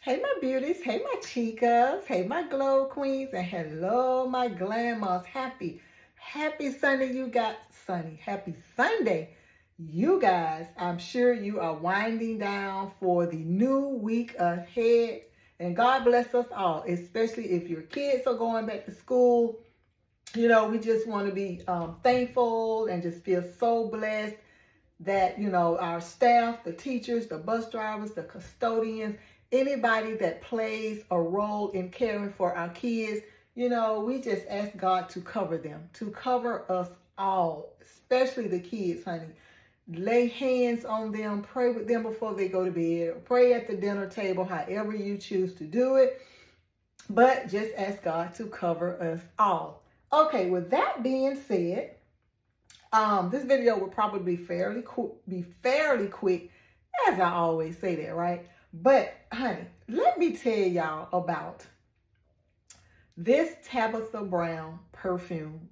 Hey, my beauties. Hey, my chicas. Hey, my glow queens. And hello, my Glamm-Mahs. Happy Sunday, you got sunny. Happy Sunday, you guys. I'm sure you are winding down for the new week ahead. And God bless us all, especially if your kids are going back to school. We just want to be thankful and just feel so blessed that our staff, the teachers, the bus drivers, the custodians, anybody that plays a role in caring for our kids, we just ask God to cover them, to cover us all, especially the kids, honey. Lay hands on them, pray with them before they go to bed, pray at the dinner table, however you choose to do it, but just ask God to cover us all. Okay, with that being said, this video will probably be fairly quick, as I always say that, right? But honey, let me tell y'all about this Tabitha Brown perfume.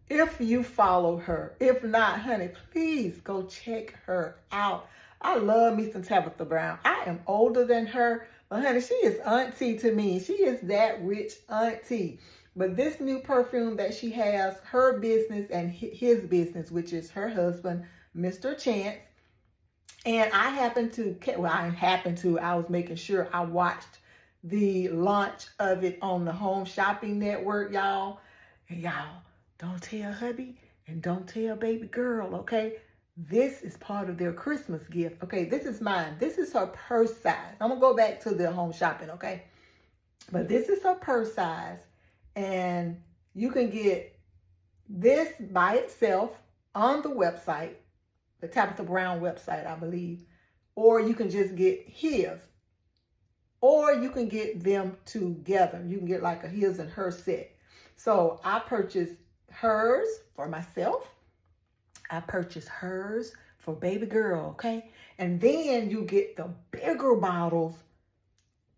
If you follow her, if not, honey, please go check her out. I love me some Tabitha Brown. I am older than her, but honey, she is auntie to me. She is that rich auntie. But this new perfume that she has, her business and his business, which is her husband, Mr. Chance. And I was making sure I watched the launch of it on the Home Shopping Network, y'all. And y'all, don't tell hubby and don't tell baby girl, okay? This is part of their Christmas gift. Okay, this is mine. This is her purse size. I'm going to go back to the Home Shopping, okay? But this is her purse size. And you can get this by itself on the website, the Tabitha Brown website, I believe. Or you can just get his. Or you can get them together. You can get like a his and her set. So I purchased hers for myself. I purchased hers for baby girl, okay? And then you get the bigger bottles.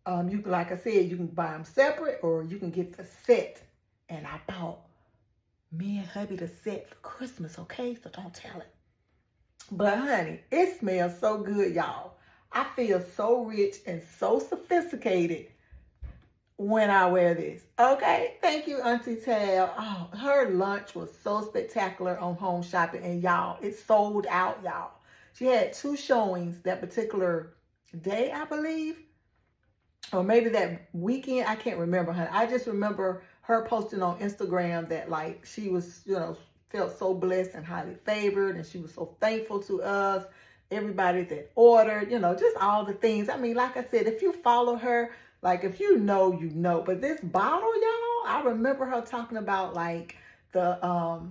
Like I said, you can buy them separate or you can get the set. And I bought me and hubby the set for Christmas, okay? So don't tell it. But honey, it smells so good, y'all. I feel so rich and so sophisticated when I wear this. Okay, thank you, Auntie Tab. Oh, her lunch was so spectacular on Home Shopping. And y'all, it sold out, y'all. She had 2 showings that particular day, I believe. Or maybe that weekend, I can't remember, honey. I just remember her posting on Instagram that like she was, felt so blessed and highly favored, and she was so thankful to us, everybody that ordered, just all the things. I mean, like I said, if you follow her, like if you know, you know. But this bottle, y'all, I remember her talking about like the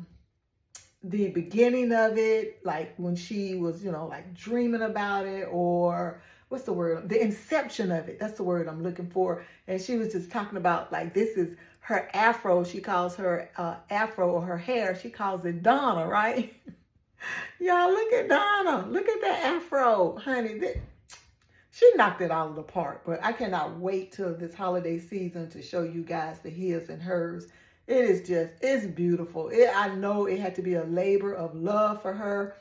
beginning of it, like when she was, like dreaming about it, or what's the word? The inception of it. That's the word I'm looking for. And she was just talking about like, this is her afro. She calls her afro, or her hair, she calls it Donna, right? Y'all, look at Donna. Look at that afro, honey. She knocked it out of the park. But I cannot wait till this holiday season to show you guys the his and hers. It is just, it's beautiful. I know it had to be a labor of love for her.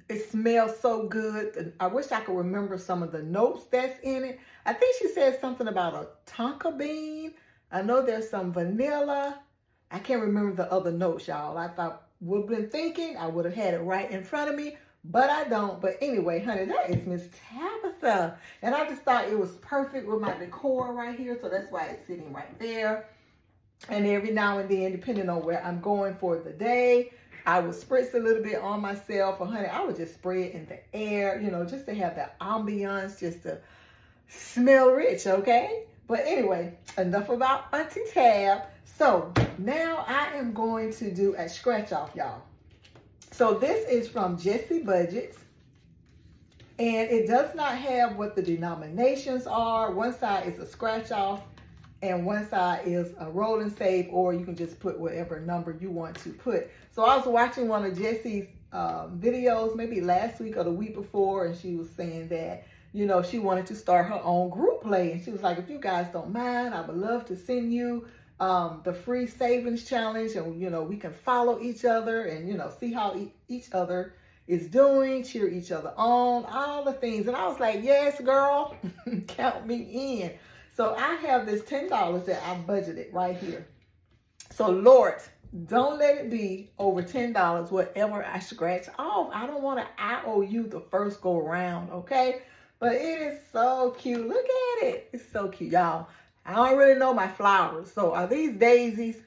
It smells so good. I wish I could remember some of the notes that's in it. I think she said something about a tonka bean. I know there's some vanilla. I can't remember the other notes, y'all. I thought, would have been thinking I would have had it right in front of me, but I don't. But anyway, honey, that is Miss Tabitha. And I just thought it was perfect with my decor right here. So that's why it's sitting right there. And every now and then, depending on where I'm going for the day, I would spritz a little bit on myself. Or honey, I would just spray it in the air, just to have that ambiance, just to smell rich, okay? But anyway, enough about Auntie Tab. So now I am going to do a scratch off, y'all. So this is from Jessi Budgets. And it does not have what the denominations are. One side is a scratch off and one side is a roll and save, or you can just put whatever number you want to put. So I was watching one of Jessi's videos maybe last week or the week before, and she was saying that, she wanted to start her own group play. And she was like, if you guys don't mind, I would love to send you the free savings challenge, and we can follow each other and see how each other is doing, cheer each other on, all the things. And I was like, yes, girl, count me in. So I have this $10 that I budgeted right here. So Lord, don't let it be over $10, whatever I scratch off. I don't want to IOU the first go around, okay? But it is so cute. Look at it. It's so cute, y'all. I don't really know my flowers. So are these daisies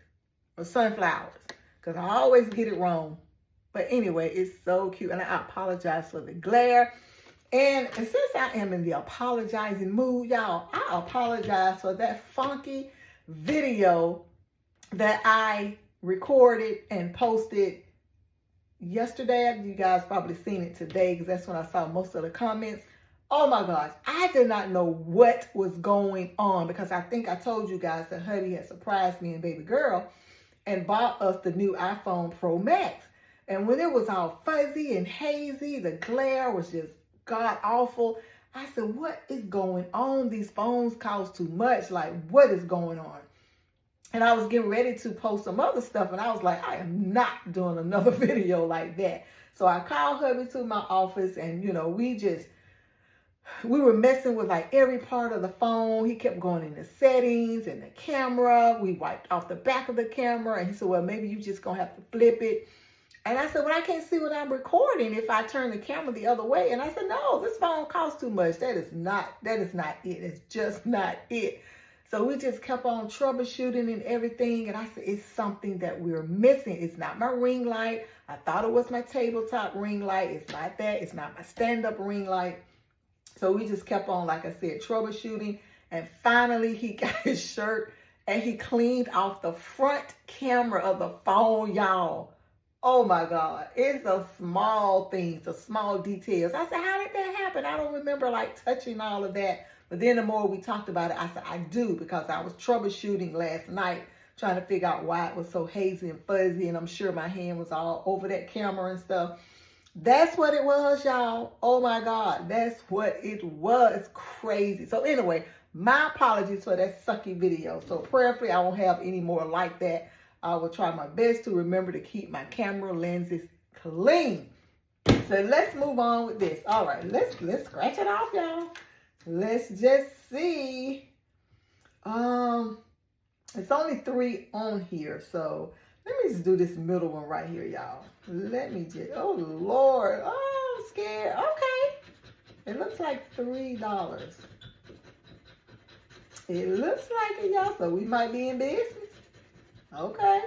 or sunflowers? Because I always get it wrong. But anyway, it's so cute. And I apologize for the glare. And since I am in the apologizing mood, y'all, I apologize for that funky video that I recorded and posted yesterday. You guys probably seen it today because that's when I saw most of the comments. Oh my gosh, I did not know what was going on because I think I told you guys that Hubby had surprised me and baby girl and bought us the new iPhone Pro Max. And when it was all fuzzy and hazy, the glare was just god awful. I said, what is going on? These phones cost too much. Like, what is going on? And I was getting ready to post some other stuff. And I was like, I am not doing another video like that. So I called Hubby to my office and, you know, we were messing with like every part of the phone. He kept going in the settings and the camera. We wiped off the back of the camera. And he said, well, maybe you just going to have to flip it. And I said, well, I can't see what I'm recording if I turn the camera the other way. And I said, no, this phone costs too much. That is not it. It's just not it. So we just kept on troubleshooting and everything. And I said, it's something that we're missing. It's not my ring light. I thought it was my tabletop ring light. It's not that. It's not my stand-up ring light. So we just kept on, like I said, troubleshooting. And finally, he got his shirt and he cleaned off the front camera of the phone, y'all. Oh my God. It's the small things, the small details. I said, how did that happen? I don't remember like touching all of that. But then the more we talked about it, I said, I do, because I was troubleshooting last night, trying to figure out why it was so hazy and fuzzy. And I'm sure my hand was all over that camera and stuff. That's what it was, y'all. Oh my God. That's what it was. Crazy. So anyway, my apologies for that sucky video. So prayerfully, I won't have any more like that. I will try my best to remember to keep my camera lenses clean. So let's move on with this. All right, let's scratch it off, y'all. Let's just see. It's only 3 on here, so let me just do this middle one right here, y'all. Let me just, oh Lord, oh, I'm scared. Okay, it looks like $3. It looks like it, y'all, so we might be in business. Okay,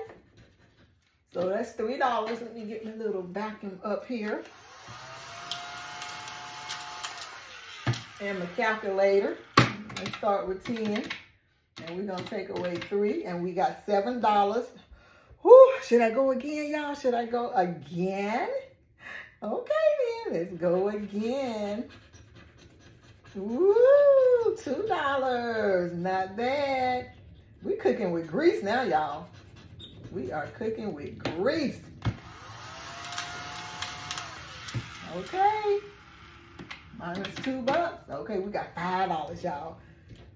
so that's $3. Let me get my little vacuum up here. And my calculator. Let's start with 10. And we're going to take away 3. And we got $7. Whew, should I go again, y'all? Should I go again? Okay, then. Let's go again. Woo, $2. Not bad. We cooking with grease now, y'all. We are cooking with grease. Okay. Minus $2. Okay, we got $5, y'all.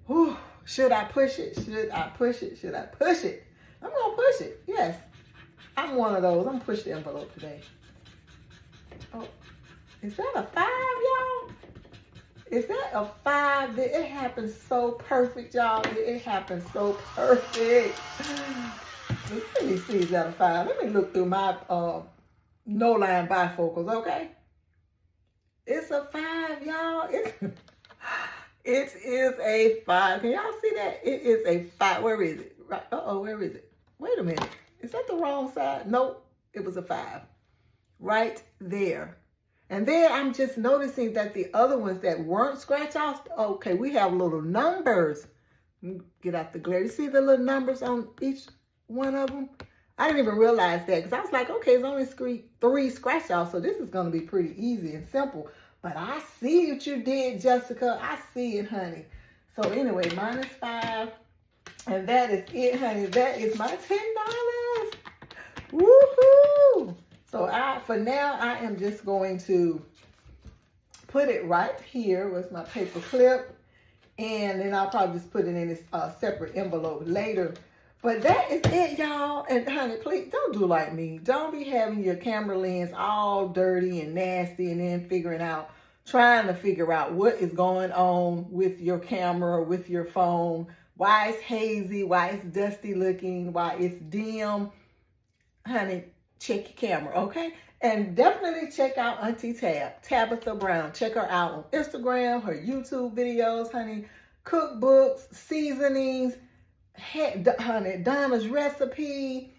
Whew. Should I push it? Should I push it? Should I push it? I'm going to push it. Yes. I'm one of those. I'm going to push the envelope today. Oh, is that a 5, y'all? Is that a 5? It happens so perfect, y'all. It happens so perfect. Let me see, is that a 5? Let me look through my no-line bifocals, okay? It's a 5, y'all. It is a 5. Can y'all see that? It is a 5. Where is it? Right. Uh-oh, where is it? Wait a minute. Is that the wrong side? Nope. It was a 5. Right there. And then I'm just noticing that the other ones that weren't scratch offs, okay, we have little numbers. Get out the glare. You see the little numbers on each one of them? I didn't even realize that because I was like, okay, it's only 3 scratch offs, so this is going to be pretty easy and simple. But I see what you did, Jessica. I see it, honey. So anyway, minus 5. And that is it, honey. That is my $10. Woohoo! So for now, I am just going to put it right here with my paper clip. And then I'll probably just put it in this separate envelope later. But that is it, y'all. And honey, please don't do like me. Don't be having your camera lens all dirty and nasty and then trying to figure out what is going on with your camera, with your phone, why it's hazy, why it's dusty looking, why it's dim. Honey, check your camera, okay? And definitely check out Auntie Tabitha Brown. Check her out on Instagram, her YouTube videos, honey, cookbooks, seasonings, honey, Donna's recipe,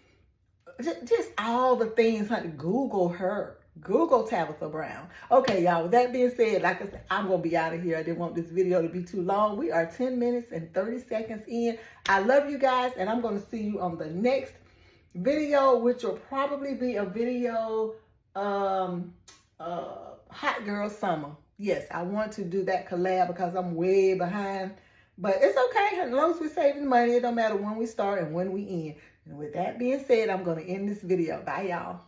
just all the things, honey. Google her. Google Tabitha Brown. Okay, y'all, with that being said, like I said, I'm going to be out of here. I didn't want this video to be too long. We are 10 minutes and 30 seconds in. I love you guys, and I'm going to see you on the next video, which will probably be a video, Hot Girl Summer. Yes, I want to do that collab because I'm way behind. But it's okay. As long as we're saving money, it don't matter when we start and when we end. And with that being said, I'm going to end this video. Bye, y'all.